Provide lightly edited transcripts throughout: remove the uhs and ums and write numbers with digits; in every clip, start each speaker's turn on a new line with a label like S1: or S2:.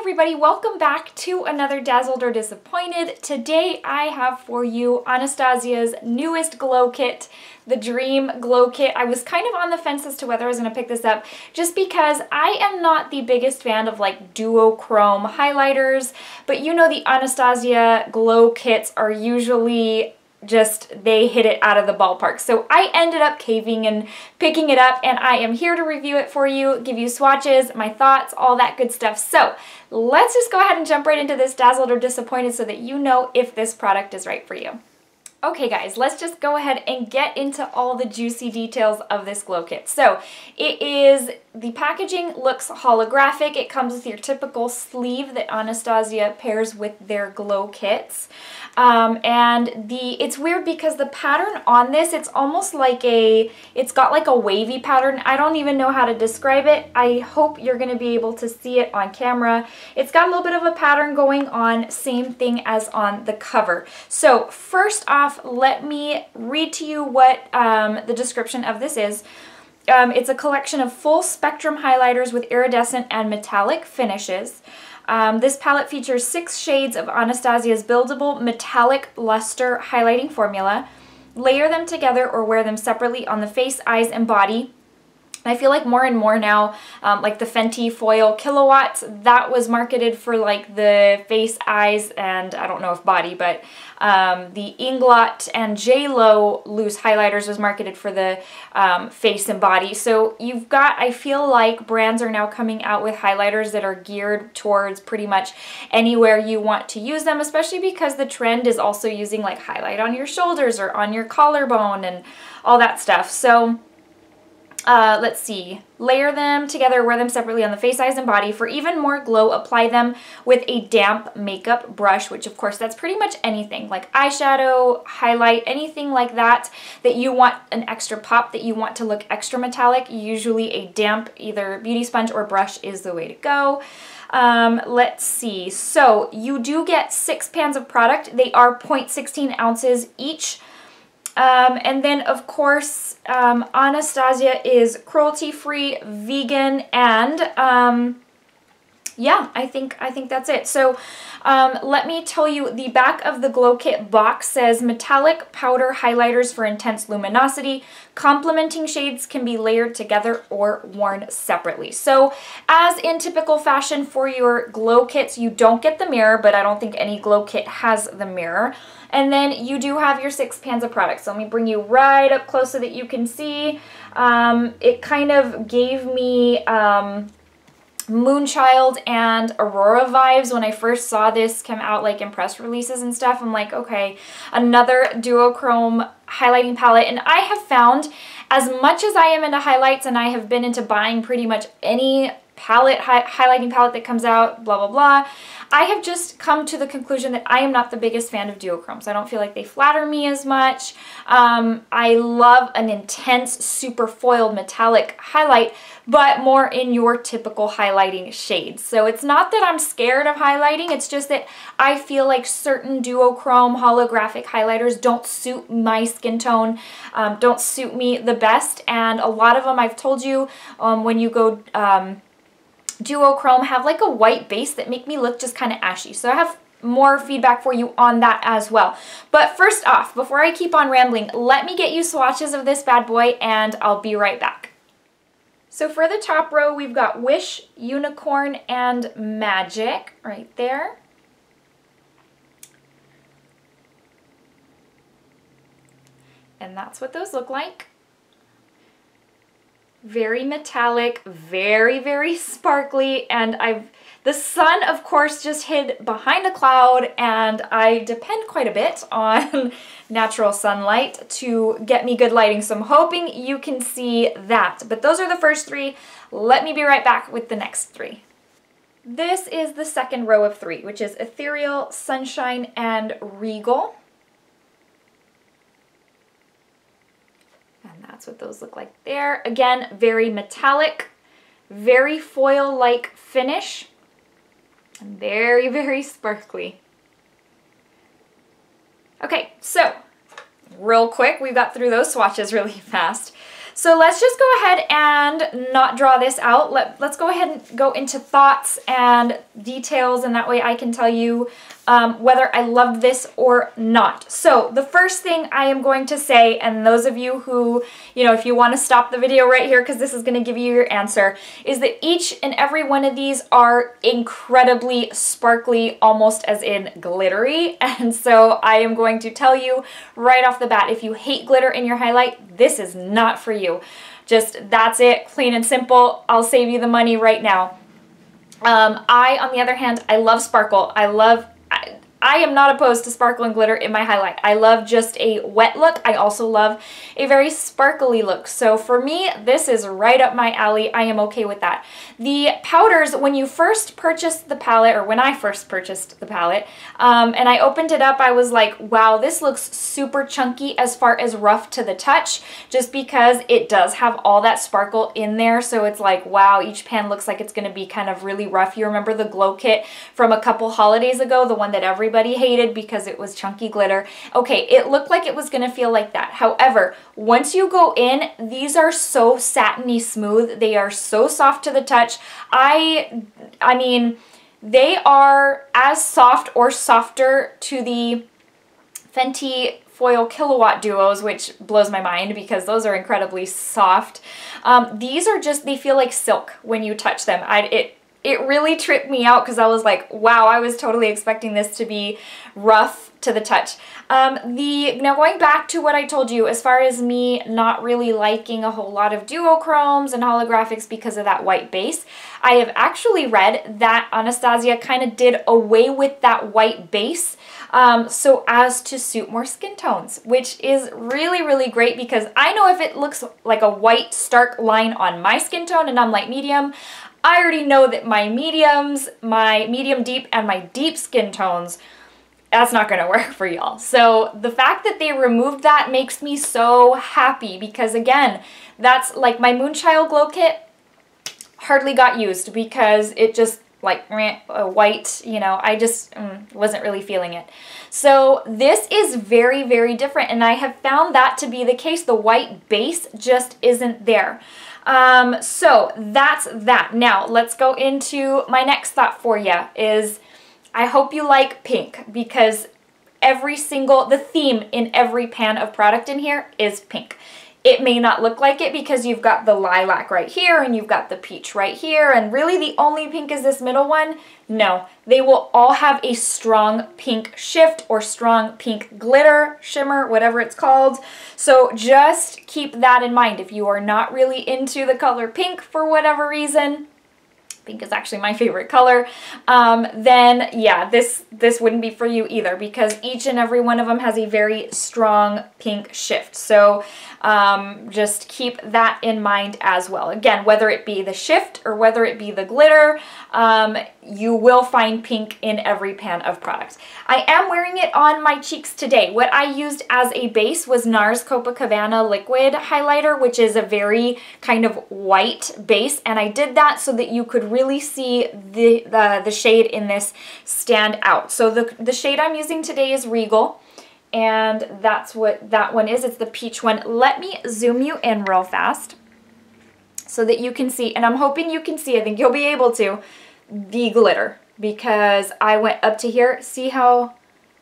S1: everybody, welcome back to another Dazzled or Disappointed. Today I have for you Anastasia's newest glow kit, the Dream Glow Kit. I was kind of on the fence as to whether I was going to pick this up just because I am not the biggest fan of like duochrome highlighters, but you know the Anastasia glow kits are usually just, they hit it out of the ballpark. So I ended up caving and picking it up, and I am here to review it for you, give you swatches, my thoughts, all that good stuff. So let's just go ahead and jump right into this Dazzled or Disappointed so that you know if this product is right for you. Okay guys, let's just go ahead and get into all the juicy details of this glow kit. So the packaging looks holographic. It comes with your typical sleeve that Anastasia pairs with their glow kits. It's weird because the pattern on this, it's almost like it's got like a wavy pattern. I don't even know how to describe it. I hope you're going to be able to see it on camera. It's got a little bit of a pattern going on, same thing as on the cover. So first off, let me read to you what the description of this is. It's a collection of full spectrum highlighters with iridescent and metallic finishes. This palette features 6 shades of Anastasia's buildable metallic luster highlighting formula. Layer them together or wear them separately on the face, eyes, and body. I feel like more and more now, like the Fenty Foil Kilowatts, that was marketed for like the face, eyes, and I don't know if body, but the Inglot and J-Lo loose highlighters was marketed for the face and body. So you've got, I feel like brands are now coming out with highlighters that are geared towards pretty much anywhere you want to use them, especially because the trend is also using like highlight on your shoulders or on your collarbone and all that stuff. So let's see, layer them together, wear them separately on the face, eyes, and body. For even more glow, apply them with a damp makeup brush, which of course that's pretty much anything, like eyeshadow, highlight, anything like that, that you want an extra pop, that you want to look extra metallic. Usually a damp, either beauty sponge or brush is the way to go. Let's see, so you do get 6 pans of product. They are 0.16 ounces each. And then of course, Anastasia is cruelty-free, vegan, and yeah, I think that's it. So let me tell you, the back of the glow kit box says metallic powder highlighters for intense luminosity. Complementing shades can be layered together or worn separately. So as in typical fashion for your glow kits, you don't get the mirror, but I don't think any glow kit has the mirror. And then you do have your 6 pans of product. So let me bring you right up close so that you can see. It kind of gave me Moonchild and Aurora vibes when I first saw this come out, like in press releases and stuff. I'm like, okay, another duochrome highlighting palette. And I have found, as much as I am into highlights and I have been into buying pretty much any palette, highlighting palette that comes out, blah, blah, blah, I have just come to the conclusion that I am not the biggest fan of duochromes. I don't feel like they flatter me as much. I love an intense, super foiled metallic highlight, but more in your typical highlighting shades. So it's not that I'm scared of highlighting, it's just that I feel like certain duochrome holographic highlighters don't suit my skin tone, don't suit me the best, and a lot of them, I've told you, when you go duochrome, have like a white base that make me look just kind of ashy. So I have more feedback for you on that as well. But first off, before I keep on rambling, let me get you swatches of this bad boy and I'll be right back. So for the top row, we've got Wish, Unicorn, and Magic right there. And that's what those look like. Very metallic, very, very sparkly, and the sun, of course, just hid behind a cloud, and I depend quite a bit on natural sunlight to get me good lighting, so I'm hoping you can see that. But those are the first 3. Let me be right back with the next 3. This is the second row of 3, which is Ethereal, Sunshine, and Regal. That's what those look like there. Again, very metallic, very foil-like finish, and very, very sparkly. Okay, so real quick, we got through those swatches really fast. So let's just go ahead and not draw this out. Let's go ahead and go into thoughts and details, and that way I can tell you whether I loved this or not. So the first thing I am going to say, and those of you who, you know, if you want to stop the video right here because this is going to give you your answer, is that each and every one of these are incredibly sparkly, almost as in glittery. And so I am going to tell you right off the bat, if you hate glitter in your highlight, this is not for you. Just, that's it, plain and simple. I'll save you the money right now. On the other hand, I love sparkle. I am not opposed to sparkle and glitter in my highlight. I love just a wet look. I also love a very sparkly look. So for me, this is right up my alley. I am okay with that. The powders, when you first purchased the palette, or when I first purchased the palette, and I opened it up, I was like, wow, this looks super chunky as far as rough to the touch, just because it does have all that sparkle in there. So it's like, wow, each pan looks like it's gonna be kind of really rough. You remember the glow kit from a couple holidays ago, the one that everybody hated because it was chunky glitter? Okay, it looked like it was gonna feel like that. However, once you go in, these are so satiny smooth. They are so soft to the touch. I mean, they are as soft or softer to the Fenty Foil Kilowatt Duos, which blows my mind because those are incredibly soft. These are just, they feel like silk when you touch them. It really tripped me out because I was like, wow, I was totally expecting this to be rough to the touch. Now going back to what I told you, as far as me not really liking a whole lot of duochromes and holographics because of that white base, I have actually read that Anastasia kind of did away with that white base so as to suit more skin tones, which is really, really great because I know if it looks like a white stark line on my skin tone and I'm light medium, I already know that my mediums, my medium deep, and my deep skin tones, that's not gonna work for y'all. So the fact that they removed that makes me so happy because again, that's like my Moonchild Glow Kit hardly got used because it just like white, you know, I just wasn't really feeling it. So this is very, very different, and I have found that to be the case. The white base just isn't there. So that's that. Now let's go into my next thought for you is I hope you like pink because the theme in every pan of product in here is pink. It may not look like it because you've got the lilac right here and you've got the peach right here, and really the only pink is this middle one. No, they will all have a strong pink shift or strong pink glitter, shimmer, whatever it's called. So just keep that in mind. If you are not really into the color pink for whatever reason, pink is actually my favorite color, then yeah, this wouldn't be for you either because each and every one of them has a very strong pink shift. So just keep that in mind as well. Again, whether it be the shift or whether it be the glitter, you will find pink in every pan of products. I am wearing it on my cheeks today. What I used as a base was NARS Copacabana Liquid Highlighter, which is a very kind of white base, and I did that so that you could really see the shade in this stand out. So the shade I'm using today is Regal, and that's what that one is. It's the peach one. Let me zoom you in real fast so that you can see, and I'm hoping you can see, I think you'll be able to, the glitter, because I went up to here. See how,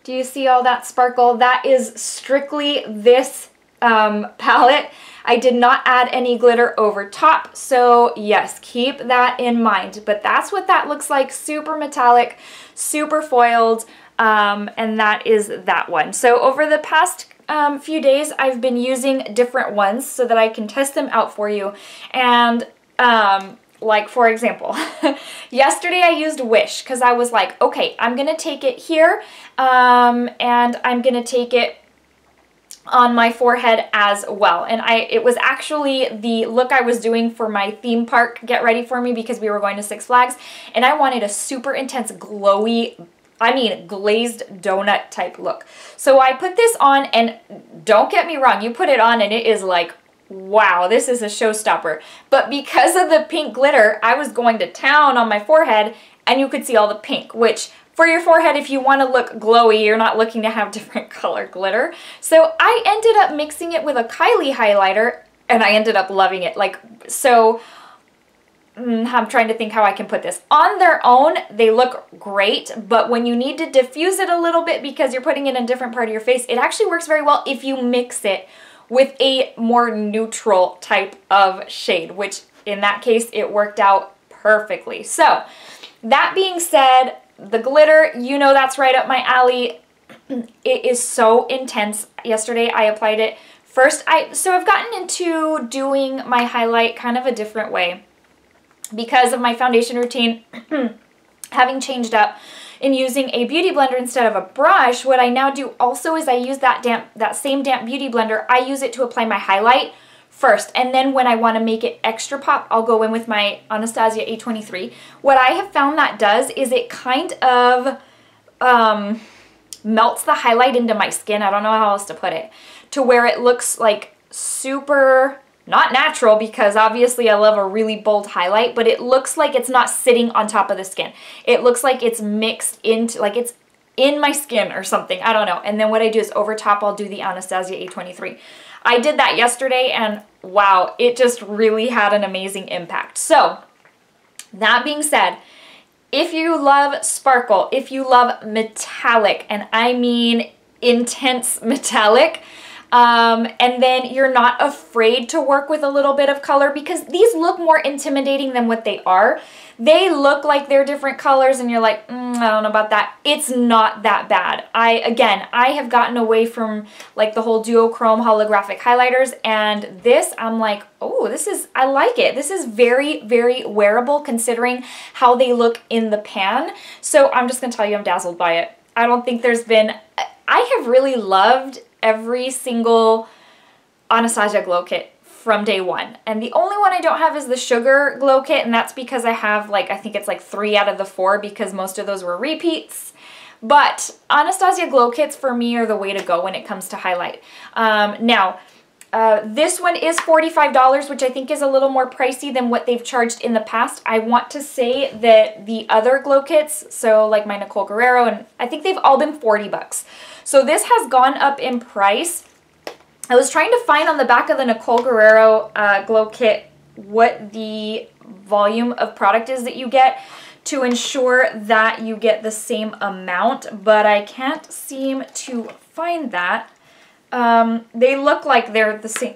S1: do you see all that sparkle? That is strictly this palette. I did not add any glitter over top, so yes, keep that in mind. But that's what that looks like, super metallic, super foiled, and that is that one. So over the past few days, I've been using different ones so that I can test them out for you. And like for example, yesterday I used Wish because I was like, okay, I'm gonna take it here, and I'm gonna take it on my forehead as well. And it was actually the look I was doing for my theme park get ready for me because we were going to Six Flags, and I wanted a super intense glowy, I mean glazed donut type look. So I put this on, and don't get me wrong, you put it on and it is like, wow, this is a showstopper. But because of the pink glitter, I was going to town on my forehead and you could see all the pink, which for your forehead, if you want to look glowy, you're not looking to have different color glitter. So I ended up mixing it with a Kylie highlighter, and I ended up loving it. Like, so I'm trying to think how I can put this. On their own, they look great, but when you need to diffuse it a little bit because you're putting it in a different part of your face, it actually works very well if you mix it with a more neutral type of shade, which in that case, it worked out perfectly. So that being said, the glitter, you know that's right up my alley. It is so intense. Yesterday, I applied it. First, so I've gotten into doing my highlight kind of a different way because of my foundation routine having changed up in using a beauty blender instead of a brush. What I now do also is I use that same damp beauty blender. I use it to apply my highlight first, and then when I want to make it extra pop, I'll go in with my Anastasia A23. What I have found that does is it kind of melts the highlight into my skin. I don't know how else to put it, to where it looks like super, not natural, because obviously I love a really bold highlight, but it looks like it's not sitting on top of the skin. It looks like it's mixed into, like it's in my skin or something. I don't know. And then what I do is over top, I'll do the Anastasia A23. I did that yesterday, and wow, it just really had an amazing impact. So that being said, if you love sparkle, if you love metallic, and I mean intense metallic, and then you're not afraid to work with a little bit of color, because these look more intimidating than what they are. They look like they're different colors and you're like, I don't know about that. It's not that bad. Again, I have gotten away from like the whole duochrome holographic highlighters, and this, I'm like, oh, I like it. This is very, very wearable considering how they look in the pan. So I'm just gonna tell you, I'm dazzled by it. I don't think I have really loved every single Anastasia glow kit from day one. And the only one I don't have is the sugar glow kit, and that's because I have like, I think it's like 3 out of the 4 because most of those were repeats. But Anastasia glow kits for me are the way to go when it comes to highlight. This one is $45, which I think is a little more pricey than what they've charged in the past. I want to say that the other glow kits, so like my Nicole Guerrero, and I think they've all been 40 bucks. So this has gone up in price. I was trying to find on the back of the Nicole Guerrero glow kit what the volume of product is that you get to ensure that you get the same amount, but I can't seem to find that. They look like they're the same.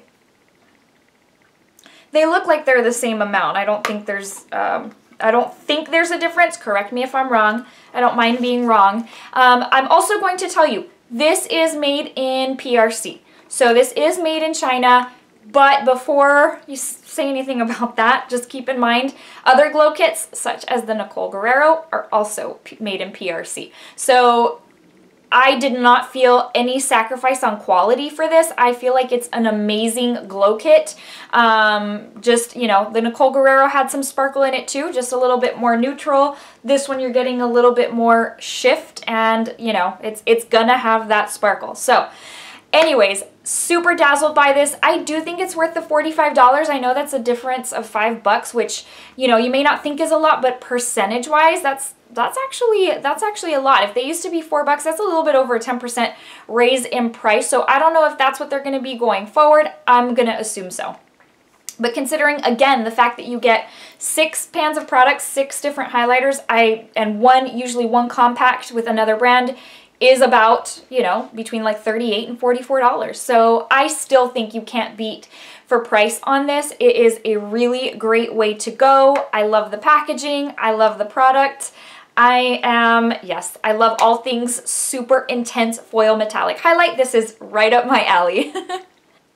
S1: They look like they're the same amount. I don't think there's a difference. Correct me if I'm wrong. I don't mind being wrong. I'm also going to tell you, this is made in PRC. So this is made in China, but before you say anything about that, just keep in mind other glow kits, such as the Nicole Guerrero, are also made in PRC. So I did not feel any sacrifice on quality for this. I feel like it's an amazing glow kit. Just, you know, the Nicole Guerrero had some sparkle in it too, just a little bit more neutral. This one you're getting a little bit more shift, and, you know, it's gonna have that sparkle. So anyways, super dazzled by this. I do think it's worth the $45. I know that's a difference of $5, which, you know, you may not think is a lot, but percentage-wise, that's actually a lot. If they used to be $4, that's a little bit over a 10% raise in price. So I don't know if that's what they're going to be going forward. I'm going to assume so. But considering, again, the fact that you get 6 pans of products, 6 different highlighters, and usually one compact with another brand, is about, you know, between like $38 and $44. So I still think you can't beat for price on this. It is a really great way to go. I love the packaging. I love the product. Yes, I love all things super intense foil metallic highlight. This is right up my alley.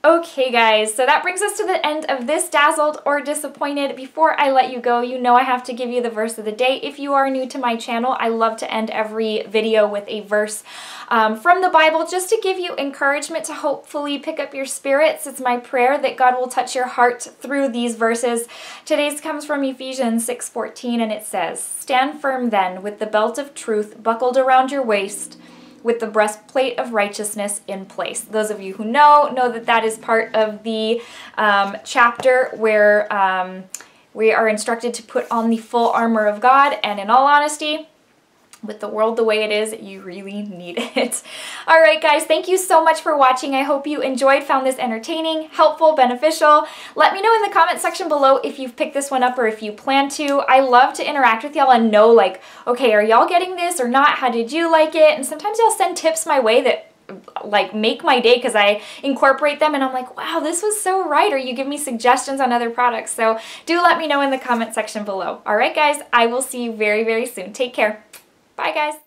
S1: Okay guys, so that brings us to the end of this Dazzled or Disappointed. Before I let you go, you know I have to give you the verse of the day. If you are new to my channel, I love to end every video with a verse from the Bible, just to give you encouragement to hopefully pick up your spirits. It's my prayer that God will touch your heart through these verses. Today's comes from Ephesians 6:14, and it says, "Stand firm then, with the belt of truth buckled around your waist, with the breastplate of righteousness in place." Those of you who know that that is part of the chapter where we are instructed to put on the full armor of God. And in all honesty, with the world the way it is, you really need it. All right, guys, thank you so much for watching. I hope you enjoyed, found this entertaining, helpful, beneficial. Let me know in the comment section below if you've picked this one up or if you plan to. I love to interact with y'all and know, like, okay, are y'all getting this or not? How did you like it? And sometimes y'all send tips my way that like make my day because I incorporate them and I'm like, wow, this was so right, or you give me suggestions on other products. So do let me know in the comment section below. All right, guys, I will see you very, very soon. Take care. Bye, guys.